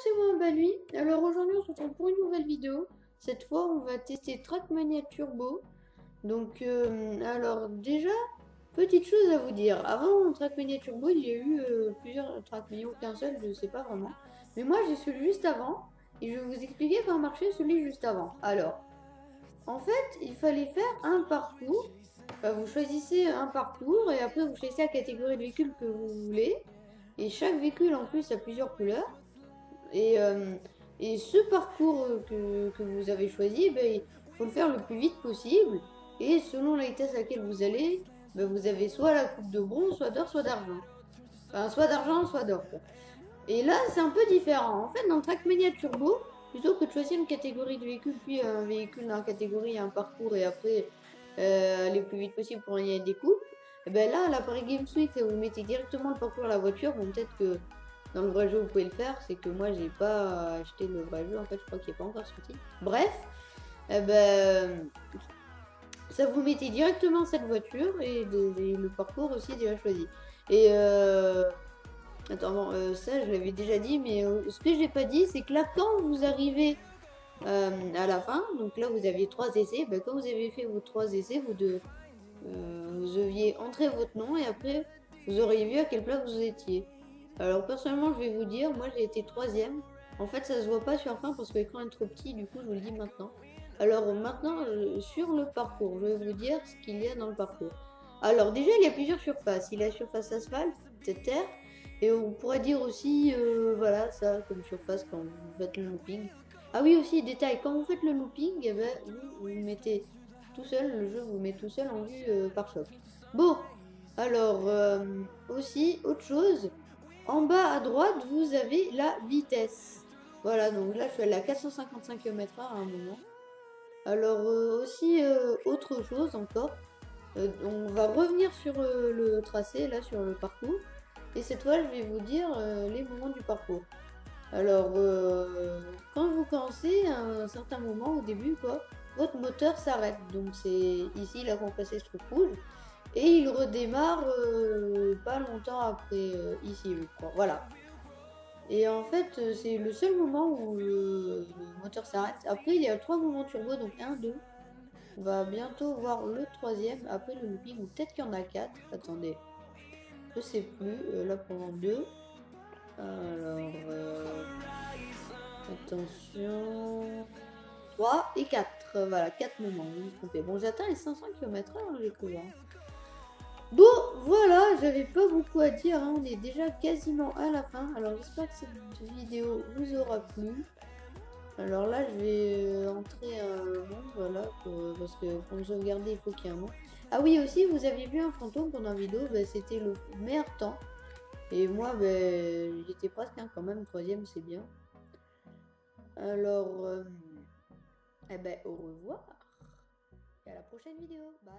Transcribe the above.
c'est moi Balui. Alors aujourd'hui on se retrouve pour une nouvelle vidéo. Cette fois on va tester Trackmania Turbo. Donc alors déjà, petite chose à vous dire. Avant Trackmania Turbo il y a eu plusieurs Trackmania ou qu'un seul, je sais pas vraiment. Mais moi j'ai celui juste avant et je vais vous expliquer comment marchait celui juste avant. Alors, en fait il fallait faire un parcours. Enfin, vous choisissez un parcours et après vous choisissez la catégorie de véhicule que vous voulez. Et chaque véhicule en plus a plusieurs couleurs. Et, euh, et ce parcours que vous avez choisi, ben, il faut le faire le plus vite possible. Et selon la vitesse à laquelle vous allez, ben, vous avez soit la coupe de bronze, soit d'or, soit d'argent. Enfin, soit d'argent, soit d'or. Et là, c'est un peu différent. En fait, dans Trackmania Turbo, plutôt que de choisir une catégorie de véhicule, puis un véhicule dans la catégorie, un parcours, et après aller le plus vite possible pour gagner des coupes, et ben là, à l'appareil GameSweet, vous mettez directement le parcours à la voiture. Bon, peut-être que dans le vrai jeu, vous pouvez le faire. C'est que moi, j'ai pas acheté le vrai jeu. En fait, je crois qu'il n'est pas encore sorti. Bref, eh ben, ça vous mettez directement cette voiture et le parcours aussi déjà choisi. Et attends, bon, ça je l'avais déjà dit, mais ce que j'ai pas dit, c'est que là, quand vous arrivez à la fin, donc là vous aviez 3 essais, ben, quand vous avez fait vos 3 essais, vous deviez entrer votre nom et après vous auriez vu à quelle place vous étiez. Alors personnellement, je vais vous dire, moi j'ai été troisième. En fait, ça se voit pas sur la fin parce que l'écran est trop petit, du coup je vous le dis maintenant. Alors maintenant, sur le parcours, je vais vous dire ce qu'il y a dans le parcours. Alors déjà, il y a plusieurs surfaces. Il y a la surface asphalte, terre, et on pourrait dire aussi, voilà, ça comme surface quand vous faites le looping. Ah oui, aussi, détail, quand vous faites le looping, eh ben, vous mettez tout seul, le jeu vous met tout seul en vue par choc. Bon, alors, aussi, autre chose, en bas à droite, vous avez la vitesse. Voilà, donc là, je suis allée à 455 km/h à un moment. Alors, aussi, autre chose encore, on va revenir sur le tracé, là, sur le parcours. Et cette fois, je vais vous dire les moments du parcours. Alors, quand vous commencez à un certain moment, au début, quoi, votre moteur s'arrête. Donc, c'est ici, là, qu'on passait ce truc rouge. Et il redémarre pas longtemps après, ici, je crois. Voilà. Et en fait, c'est le seul moment où le moteur s'arrête. Après, il y a 3 moments turbo, donc un, 2. On va bientôt voir le troisième, après le looping, ou peut-être qu'il y en a 4. Attendez, je sais plus. Là, pendant 2. Alors, attention. 3 et 4. Voilà, 4 moments. Vous vous trompez. Bon, j'atteins les 500 km/h, j'ai cru voir. Bon, voilà, j'avais pas beaucoup à dire, hein, on est déjà quasiment à la fin. Alors j'espère que cette vidéo vous aura plu. Alors là, je vais entrer un nom, voilà, parce que pour me sauvegarder, il faut qu'il y ait un nom. Ah oui, aussi, vous aviez vu un fantôme pendant la vidéo, ben, c'était le meilleur temps. Et moi, ben, j'étais presque, hein, quand même, troisième, c'est bien. Alors, eh ben, au revoir et à la prochaine vidéo. Bye.